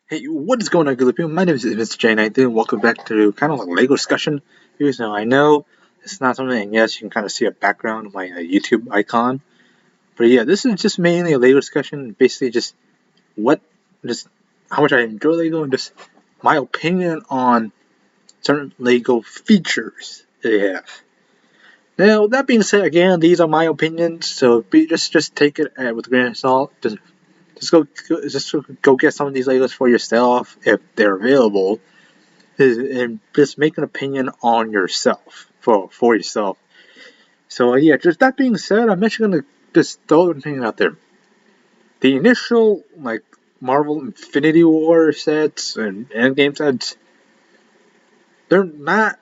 Hey, what is going on, good people? My name is Mr. J19. Welcome back to kind of like Lego discussion. Because now I know it's not something, and yes, you can kind of see a background of my YouTube icon. But yeah, this is just mainly a Lego discussion. Basically, what, just how much I enjoy Lego and just my opinion on certain Lego features they have. Now, that being said, again, these are my opinions, so just take it with a grain of salt. Just go get some of these Legos for yourself if they're available, and just make an opinion on yourself for yourself. So yeah, just that being said, I'm actually gonna just throw an opinion out there. The initial like Marvel Infinity War sets and Endgame sets, they're not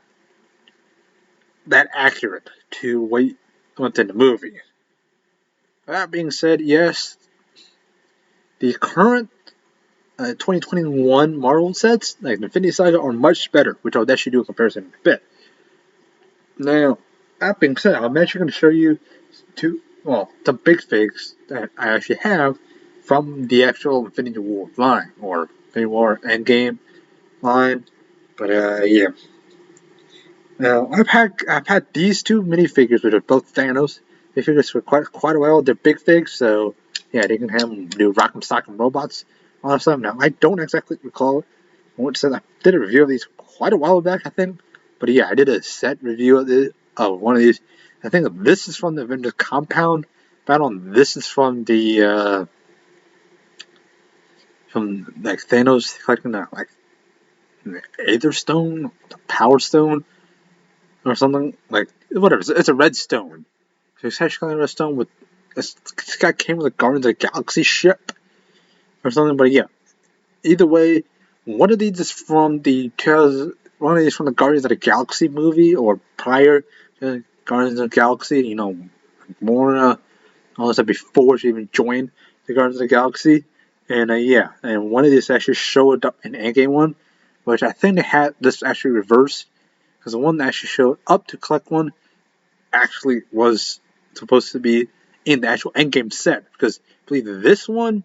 that accurate to what's in the movie. That being said, yes, the current 2021 Marvel sets, like the Infinity Saga, are much better, which I'll actually do a comparison in a bit. Now, that being said, I'm actually going to show you some big figs that I actually have from the actual Infinity War line, or Infinity War Endgame line. But yeah. Now, I've had these two minifigures, which are both Thanos. They figures for quite a while. They're big figs, so yeah, they can handle new Rock'em Sock'em robots. All that stuff. Now, I don't exactly recall what said. I did a review of these quite a while back, I think. But yeah, I did a set review of one of these. I think this is from the Avengers Compound battle, and this is from like Thanos collecting like the Aether Stone, the Power Stone, or something like whatever. It's a red stone. So it's actually a red stone with this guy came with a Guardians of the Galaxy ship or something. But yeah, either way, one of these is from one of these from the Guardians of the Galaxy movie or prior to Guardians of the Galaxy. You know, more all this before she even joined the Guardians of the Galaxy. And yeah, and one of these actually showed up in Endgame one, which I think they had this actually reversed because the one that actually showed up to collect one actually was supposed to be in the actual Endgame set because I believe this one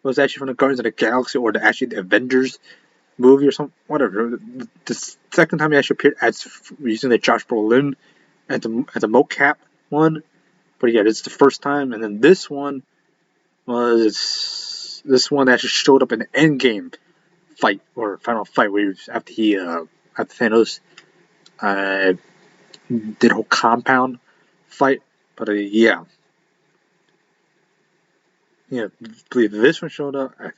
was actually from the Guardians of the Galaxy or actually the Avengers movie or something, whatever. The second time he actually appeared as using the Josh Brolin as a mocap one, but yeah, it's the first time. And then this one actually showed up in the Endgame fight or final fight where after Thanos uh, did a whole compound fight. But yeah, I believe this one showed up. I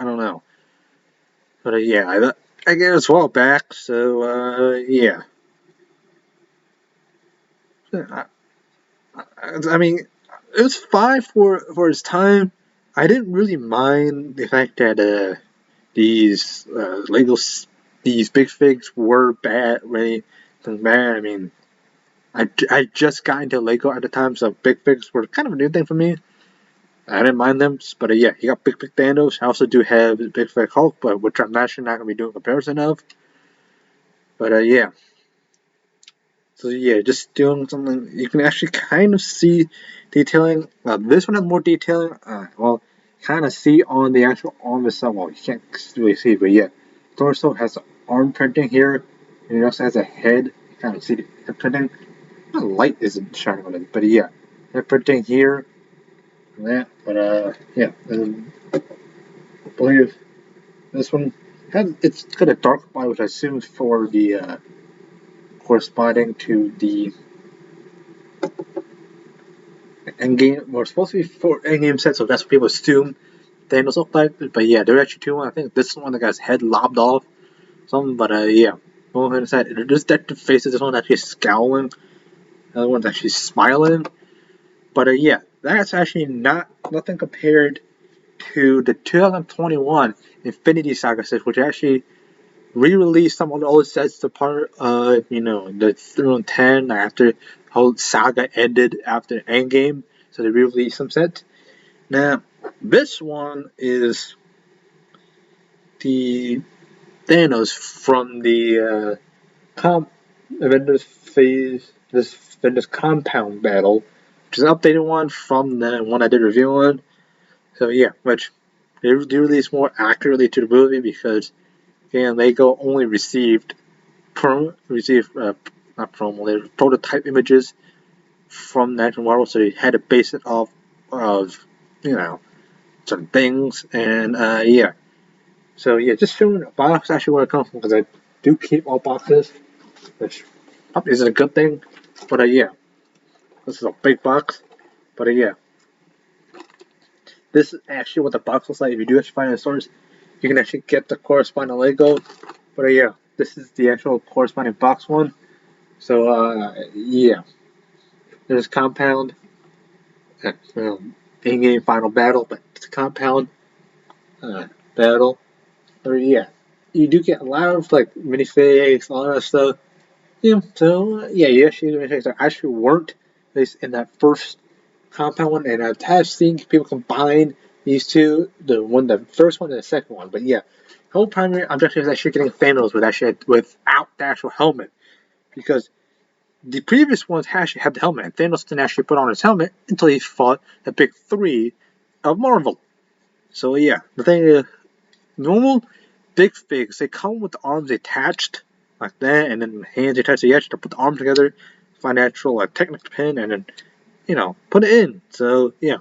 don't know, but yeah, I guess it's a while back. So yeah, I mean, it was fine for its time. I didn't really mind the fact that these Legos, these big figs were bad. Really bad. I mean, I just got into Lego at the time, so big figs were kind of a new thing for me. I didn't mind them, but yeah, you got Big Thanos. I also do have Big Fig Hulk, but which I'm actually not gonna be doing a comparison of. But yeah, so yeah, just doing something you can actually kind of see detailing. This one has more detailing. Kind of see on the actual arm itself. Well, you can't really see, but yeah, torso has arm printing here, and it also has a head. You kind of see the head printing. The light isn't shining on it, but yeah, head printing here. And that, but yeah, and I believe this one it's got a dark body, which I assume is for the corresponding to the Endgame. Well, it's supposed to be for Endgame set, so that's what people assume Thanos looked like. But yeah, there are actually two. I think this is one that got his head lobbed off, something. But yeah, one on the side, just that faces. This one actually scowling. The other one's actually smiling. But yeah, that's actually nothing compared to the 2021 Infinity Saga set, which actually re-released some of the old sets to part of the 310 after the whole saga ended after Endgame, so they re-released some sets. Now this one is the Thanos from the Avengers phase, this Avengers compound battle, which is an updated one from the one I did review on. So yeah, which they released more accurately to the movie because again, Lego only received not promo, they prototype images from the actual Marvel, so they had to base it off of certain things, and yeah. So yeah, just showing a box actually where it comes from because I do keep all boxes, which probably isn't a good thing, but yeah, this is a big box, but yeah. This is actually what the box looks like. If you do actually find it in stores, you can actually get the corresponding Lego. But yeah, this is the actual corresponding box one. So yeah, there's Compound, in-game final battle, but it's a Compound battle. Or yeah, you do get a lot of like minifigs, all that stuff. Yeah, so yeah, you actually minifigs that actually weren't at least in that first Compound one, and I've seen people combine these two, the first one and the second one. But yeah, the whole primary objective is actually getting Thanos without the actual helmet, because the previous ones actually had the helmet, and Thanos didn't actually put on his helmet until he fought the big three of Marvel. So yeah, the thing is, normal big figs, they come with the arms attached like that, and then hands attached. So you actually have to put the arms together, find the actual technical pin, and then put it in. So yeah,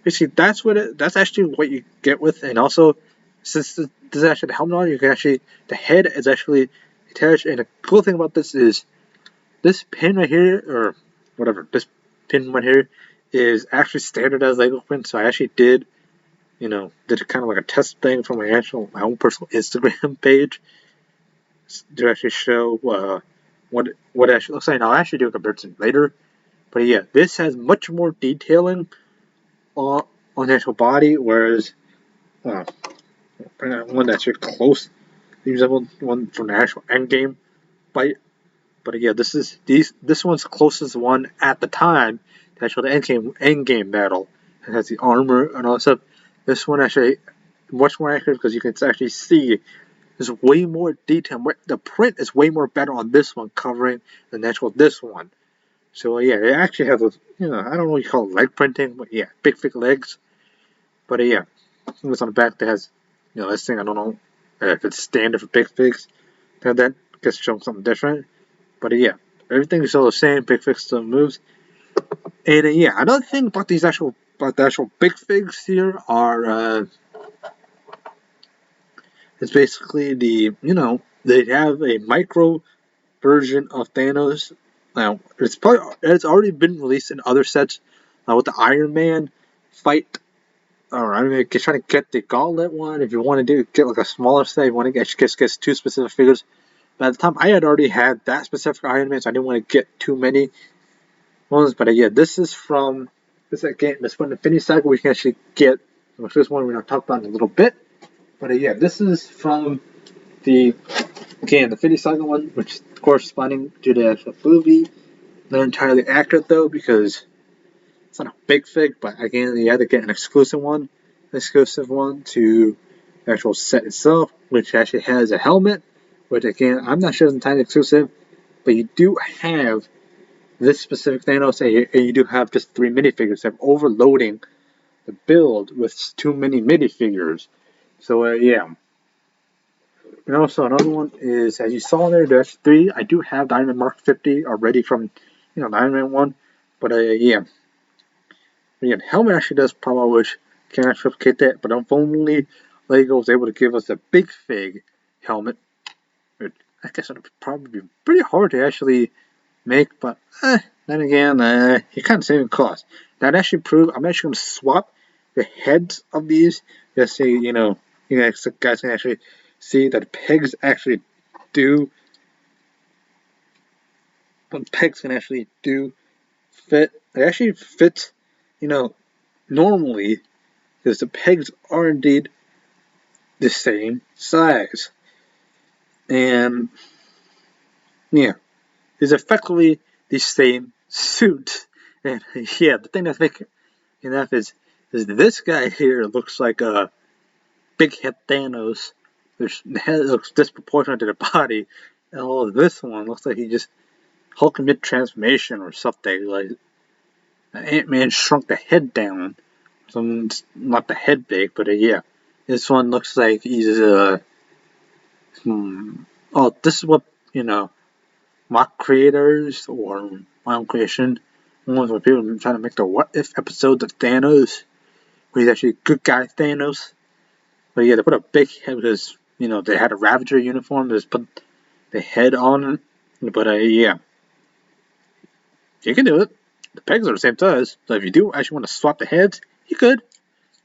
basically that's actually what you get with, and also since this is actually the helmet on, you can actually the head is actually attached. And the cool thing about this is this pin right here, or whatever, this pin right here is actually standard as Lego pin. So I actually did kind of like a test thing for my own personal Instagram page to actually show what it actually looks like. And I'll actually do a comparison later. But yeah, this has much more detailing on the actual body, whereas one that's actually close, the resemble one from the actual Endgame fight. But yeah, this one's closest one at the time to actual Endgame battle. It has the armor and all that stuff. This one actually much more accurate because you can actually see there's way more detail. The print is way more better on this one covering than actual this one. So yeah, it actually has those, I don't know what you call it, leg printing, but yeah, big thick legs. But yeah, it's on the back that has, this thing, I don't know if it's standard for big figs. That gets shown something different. But yeah, everything is all the same. Big figs still moves. And yeah, another thing about the actual big figs here are it's basically they have a micro version of Thanos. Now it's already been released in other sets with the Iron Man fight. Or I mean, trying to get the Gauntlet one. If you want to get like a smaller set, you want to get two specific figures. But at the time, I had already had that specific Iron Man, so I didn't want to get too many ones. But yeah, this is from this one Infinity Saga. We can actually get the first one we're gonna talk about in a little bit. But yeah, this is from the Infinity Saga one, which is corresponding to the actual movie. Not entirely accurate though, because it's not a big fig, but again, you have to get an exclusive one to the actual set itself, which actually has a helmet, which again, I'm not sure it's entirely exclusive, but you do have this specific Thanos, and you do have just 3 minifigures. They're overloading the build with too many minifigures. So yeah. And also another one is, as you saw there, there's 3. I do have the Iron Man Mark 50 already from the Iron Man one, but yeah. Again, helmet actually does promo, which can actually replicate that, but if only Lego was able to give us a big fig helmet, which I guess it would probably be pretty hard to actually make, but then again, you're kind of saving cost. That actually proved, I'm actually going to swap the heads of these, just so you guys can actually see that the pegs actually do, pegs can actually do fit. It actually fits, normally, because the pegs are indeed the same size. And yeah, it's effectively the same suit. And yeah, the thing that's making enough is this guy here looks like a big head Thanos. The head looks disproportionate to the body. And all this one looks like he just Hulk mid transformation or something. Like Ant-Man shrunk the head down. So not the head big, but yeah. This one looks like he's oh, this is what mock creators or my own creation. Ones where people are trying to make the what if episodes of Thanos, where he's actually a good guy Thanos. But yeah, they put a big head because they had a Ravager uniform. They just put the head on it. But yeah, you can do it. The pegs are the same size, so if you do actually want to swap the heads, you could.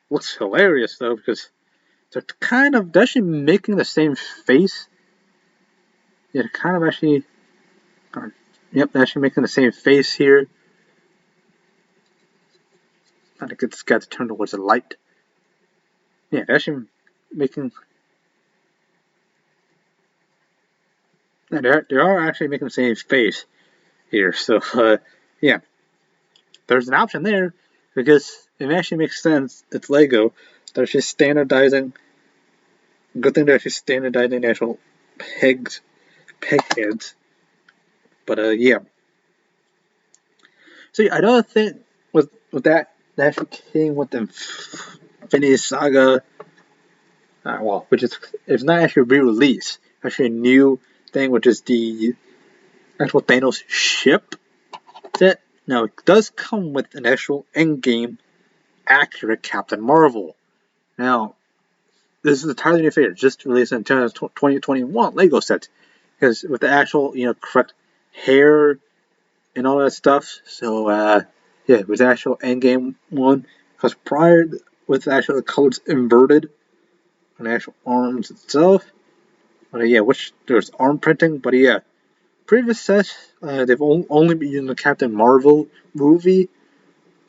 Looks hilarious though because they're actually making the same face. Yeah, they're kind of actually. Yep, they're actually making the same face here. Trying to get this guy to turn towards the light. Yeah, they're actually making. Yeah, they are actually making the same face here. So yeah, there's an option there because it actually makes sense. It's Lego. They're actually standardizing. Good thing they're actually standardizing the actual peg heads. But yeah. So yeah, another thing with that actually came with the Infinity Saga. Well, which is it's not actually re-release. Actually, a new thing, which is the actual Thanos ship set. Now it does come with an actual endgame accurate Captain Marvel. Now this is entirely new figure, just released in 2021 Lego set, because with the actual correct hair and all that stuff. So yeah, with the actual endgame one, because prior with the actual colors inverted on the actual arms itself. But yeah, which there's arm printing, but yeah, previous sets they've only been using the Captain Marvel movie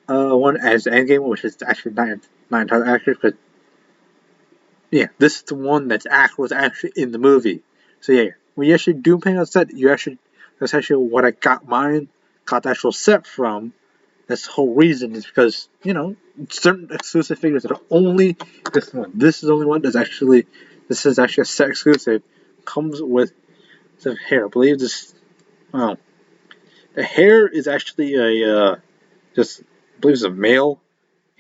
one as the endgame, which is actually not entirely accurate, but yeah, this is the one was actually in the movie. So yeah, when you actually do paint on set, that's actually what I got the actual set from. That's the whole reason is because certain exclusive figures that are only this one. This is the only one this is actually a set exclusive. Comes with some hair. I believe this. Well, the hair is actually a just I believe it's a male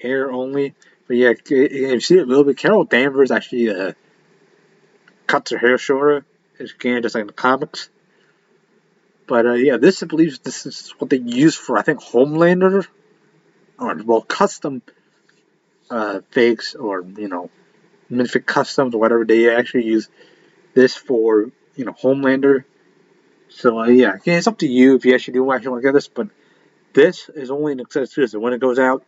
hair only. But yeah, if you see it a little bit, Carol Danvers actually cuts her hair shorter. Again, just like in the comics. But yeah, I believe this is what they use for I think Homelander, or well, custom fakes or minifig customs or whatever. They actually use this for Homelander. So yeah, it's up to you if you actually want to get this. But this is only an exclusive. When it goes out,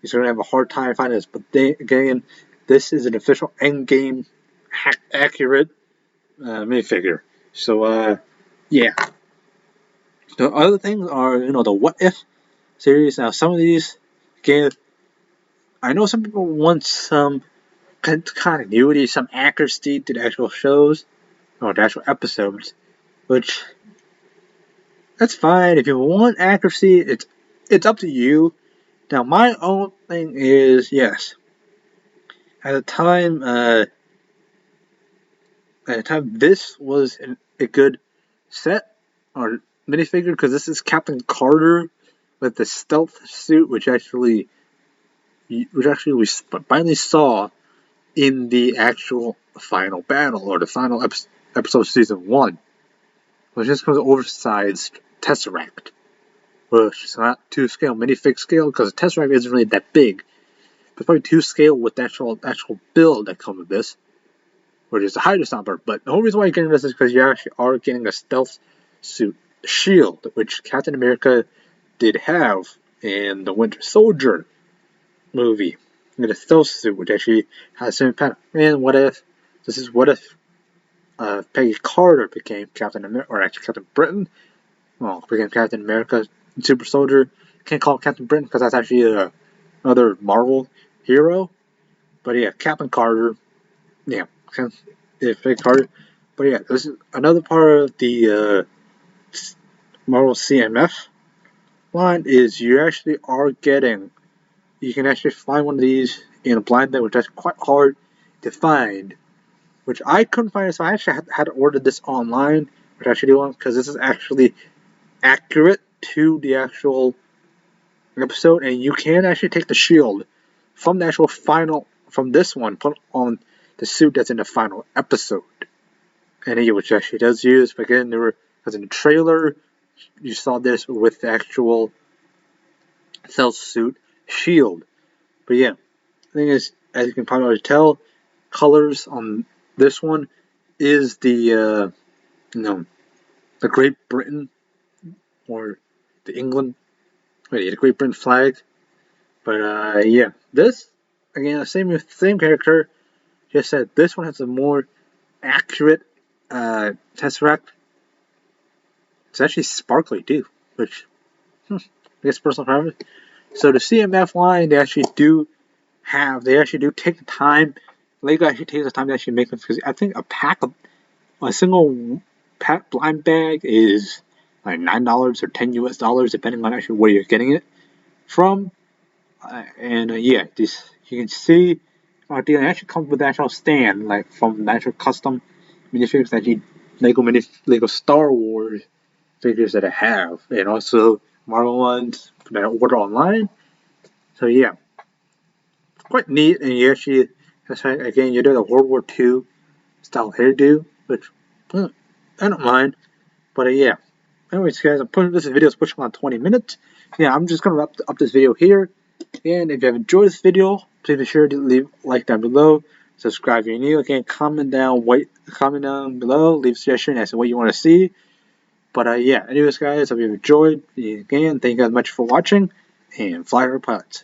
you're going to have a hard time finding this. But again, this is an official endgame accurate minifigure. So yeah. The other things are the What If series. Now some of these, again, I know some people want some continuity, some accuracy to the actual shows or the actual episodes, which that's fine. If you want accuracy, it's up to you. Now my own thing is yes. At the time, this was a good set or minifigure because this is Captain Carter with the stealth suit, which actually we finally saw in the actual final battle or the final episode of season 1, which just comes oversized Tesseract, which is not 2 scale minifig scale because the Tesseract isn't really that big, but probably 2 scale with the actual build that comes with this, which is a Hydra Stomper. But the whole reason why you're getting this is because you actually are getting a stealth suit shield, which Captain America did have in the Winter Soldier movie. The stealth suit, which actually has the same pattern. And what if Peggy Carter became Captain America, or actually Captain Britain? Well, became Captain America, Super Soldier. Can't call it Captain Britain because that's actually another Marvel hero. But yeah, Captain Carter. Yeah, Peggy Carter. But yeah, this is another part of the Marvel CMF line is you actually are getting. You can actually find one of these in a blind bag, which is quite hard to find. Which I couldn't find, so I actually had to order this online, which I actually do want because this is actually accurate to the actual episode, and you can actually take the shield from the actual final from this one put on the suit that's in the final episode. And which actually does use, but again, because in the trailer, you saw this with the actual Cell's suit shield. But yeah, the thing is, as you can probably already tell, colors on this one is the Great Britain or the England, the Great Britain flag. But yeah, this again, same character. Just said this one has a more accurate Tesseract. It's actually sparkly too, which I guess personal preference. So the CMF line, they actually do take the time. Lego actually takes the time to actually make them, because I think a single pack blind bag is like $9 or $10 depending on actually where you're getting it from. Yeah, this you can see it actually comes with the actual stand, like from the actual custom minifigures that Lego Star Wars figures that I have, and also Marvel ones that I order online. So yeah, it's quite neat, and you actually, that's right, again, you do the World War II style hairdo, which I don't mind. But yeah, anyways, guys, this video is pushing on 20 minutes. Yeah, I'm just gonna wrap up this video here. And if you have enjoyed this video, please be sure to leave a like down below. Subscribe if you're new. Again, comment down below. Leave a suggestion as to what you want to see. But yeah, anyways, guys, hope you enjoyed. Again, thank you guys much for watching. And fly our pilots.